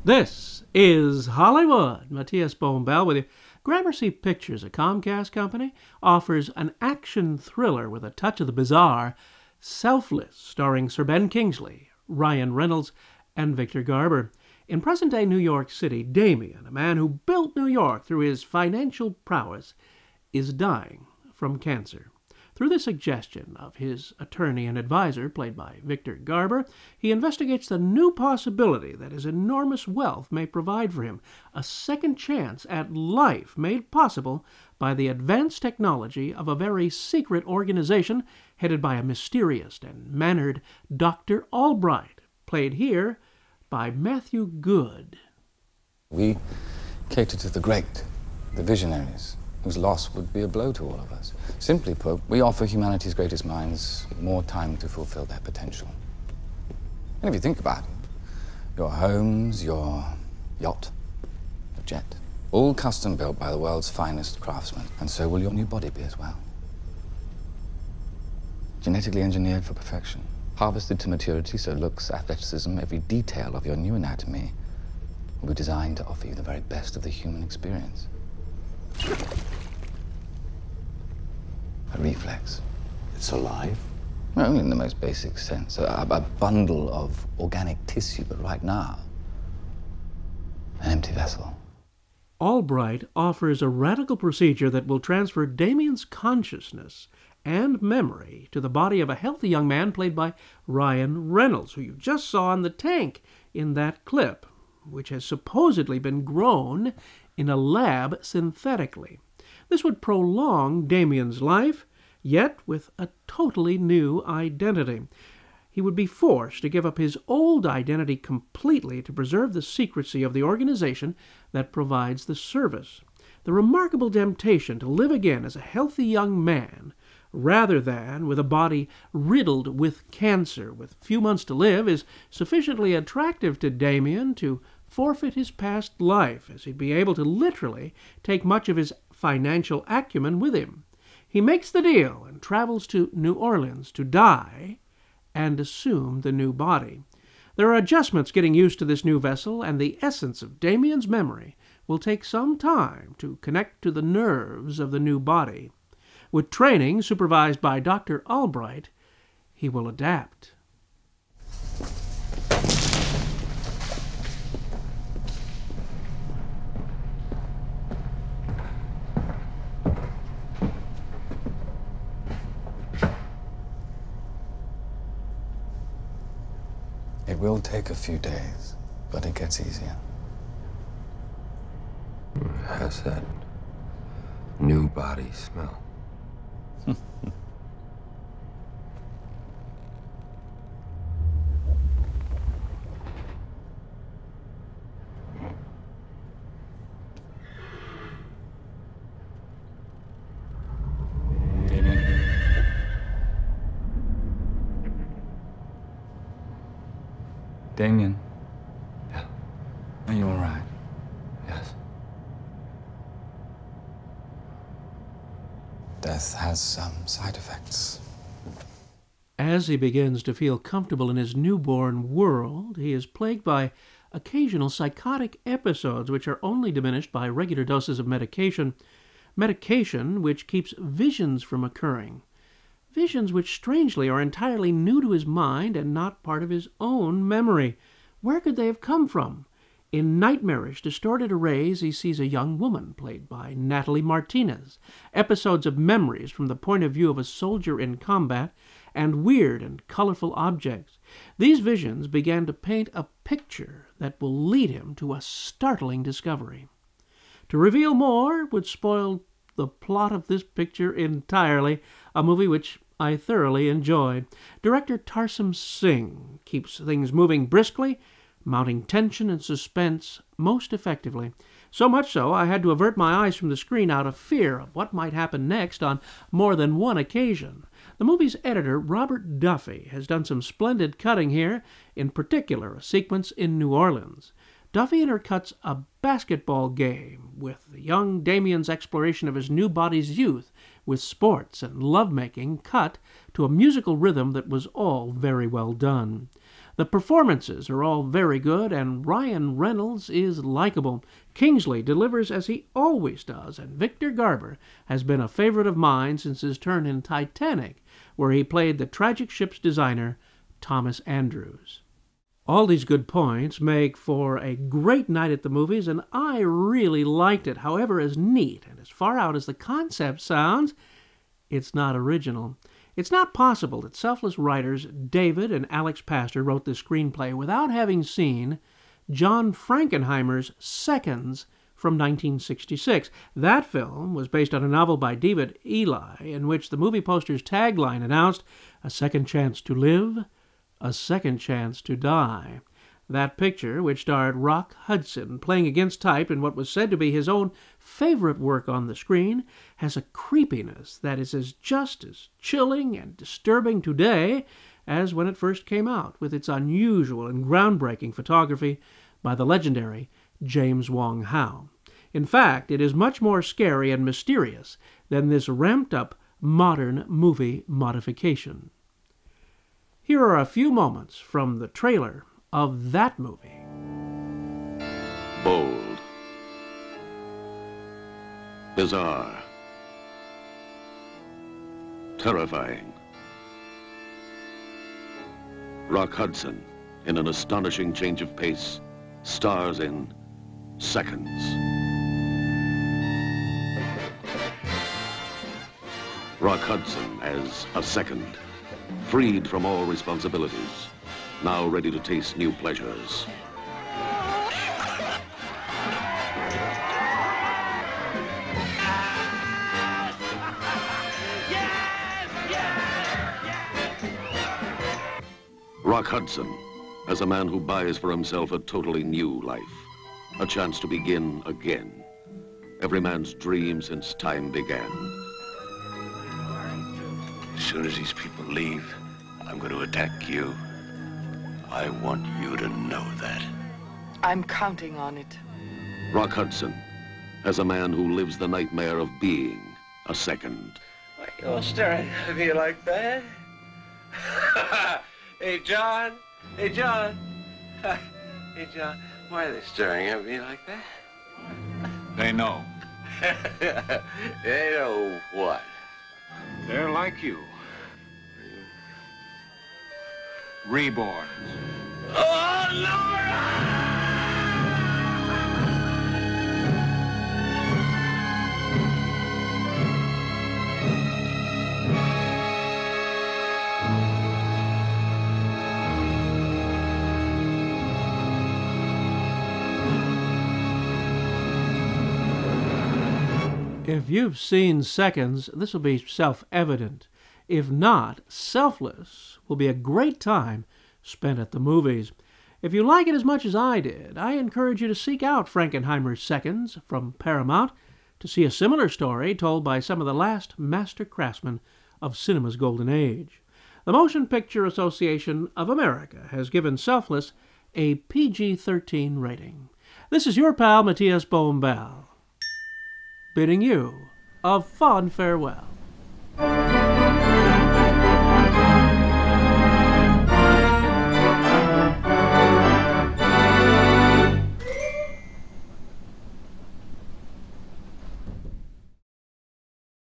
This is Hollywood. Matías Bombal with you. Gramercy Pictures, a Comcast company, offers an action thriller with a touch of the bizarre, Selfless, starring Sir Ben Kingsley, Ryan Reynolds, and Victor Garber. In present-day New York City, Damien, a man who built New York through his financial prowess, is dying from cancer. Through the suggestion of his attorney and advisor, played by Victor Garber, he investigates the new possibility that his enormous wealth may provide for him, a second chance at life made possible by the advanced technology of a very secret organization headed by a mysterious and mannered Dr. Albright, played here by Matthew Goode. We cater to the great, the visionaries, whose loss would be a blow to all of us. Simply put, we offer humanity's greatest minds more time to fulfill their potential. And if you think about it, your homes, your yacht, the jet, all custom built by the world's finest craftsmen, and so will your new body be as well. Genetically engineered for perfection, harvested to maturity so looks, athleticism, every detail of your new anatomy will be designed to offer you the very best of the human experience. A reflex. It's alive? Well, only in the most basic sense. A bundle of organic tissue, but right now, an empty vessel. Albright offers a radical procedure that will transfer Damien's consciousness and memory to the body of a healthy young man played by Ryan Reynolds, who you just saw in the tank in that clip, which has supposedly been grown in a lab synthetically. This would prolong Damien's life, yet with a totally new identity. He would be forced to give up his old identity completely to preserve the secrecy of the organization that provides the service. The remarkable temptation to live again as a healthy young man, rather than with a body riddled with cancer with few months to live, is sufficiently attractive to Damien to forfeit his past life, as he'd be able to literally take much of his financial acumen with him. He makes the deal and travels to New Orleans to die and assume the new body. There are adjustments getting used to this new vessel, and the essence of Damien's memory will take some time to connect to the nerves of the new body. With training supervised by Dr. Albright, he will adapt. It will take a few days, but it gets easier. How's that new body smell? Damien? Yeah. Are you all right? Yes. Death has some side effects. As he begins to feel comfortable in his newborn world, he is plagued by occasional psychotic episodes which are only diminished by regular doses of medication which keeps visions from occurring. Visions which, strangely, are entirely new to his mind and not part of his own memory. Where could they have come from? In nightmarish, distorted arrays, he sees a young woman, played by Natalie Martinez, episodes of memories from the point of view of a soldier in combat, and weird and colorful objects. These visions began to paint a picture that will lead him to a startling discovery. To reveal more would spoil the plot of this picture entirely, a movie which I thoroughly enjoyed. Director Tarsem Singh keeps things moving briskly, mounting tension and suspense most effectively. So much so, I had to avert my eyes from the screen out of fear of what might happen next on more than one occasion. The movie's editor, Robert Duffy, has done some splendid cutting here, in particular a sequence in New Orleans. Duffy intercuts a basketball game with young Damien's exploration of his new body's youth, with sports and lovemaking cut to a musical rhythm that was all very well done. The performances are all very good, and Ryan Reynolds is likable. Kingsley delivers as he always does, and Victor Garber has been a favorite of mine since his turn in Titanic, where he played the tragic ship's designer, Thomas Andrews. All these good points make for a great night at the movies, and I really liked it. However, as neat and as far out as the concept sounds, it's not original. It's not possible that selfless writers David and Alex Pastor wrote this screenplay without having seen John Frankenheimer's Seconds from 1966. That film was based on a novel by David Eli, in which the movie poster's tagline announced, "A second chance to live, a second chance to die." That picture, which starred Rock Hudson playing against type in what was said to be his own favorite work on the screen, has a creepiness that is just as chilling and disturbing today as when it first came out, with its unusual and groundbreaking photography by the legendary James Wong Howe. In fact, it is much more scary and mysterious than this ramped-up modern movie modification. Here are a few moments from the trailer of that movie. Bold. Bizarre. Terrifying. Rock Hudson, in an astonishing change of pace, stars in Seconds. Rock Hudson as a second, freed from all responsibilities, now ready to taste new pleasures. Rock Hudson as a man who buys for himself a totally new life, a chance to begin again. Every man's dream since time began. As soon as these people leave, I'm going to attack you. I want you to know that. I'm counting on it. Rock Hudson as a man who lives the nightmare of being a second. Why, you're staring at me like that? Hey, John. Hey, John. Hey, John. Why are they staring at me like that? They know. They know what? They're like you. Reborns. Oh, Laura! If you've seen Seconds, this will be self-evident. If not, Selfless will be a great time spent at the movies. If you like it as much as I did, I encourage you to seek out Frankenheimer's Seconds from Paramount to see a similar story told by some of the last master craftsmen of cinema's golden age. The Motion Picture Association of America has given Selfless a PG-13 rating. This is your pal Matías Bombal, bidding you a fond farewell.